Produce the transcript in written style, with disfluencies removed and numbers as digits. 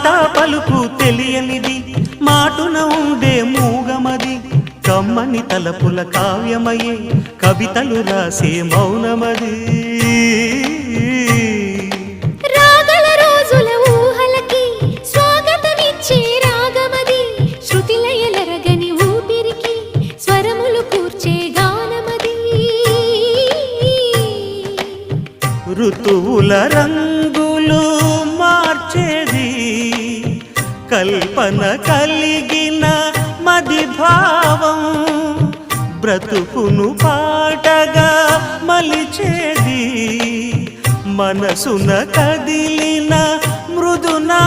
మాట పలుకు తెలియనిది మాటున ఉండే మూగమది కమ్మని తలపుల కావ్యమయే కవితలు రాసే మౌనమది రాగల రోజుల ఊహలకి స్వాగతమిచ్చే రాగమది శృతిలయలరగని ఊపిరికి స్వరములు కూర్చే గానమది ఋతువుల రంగులు మార్చేది కల్పన కలిగిన మది భావం బ్రతుకును పాటగా మలిచేది మనసున కదిలిన మృదునా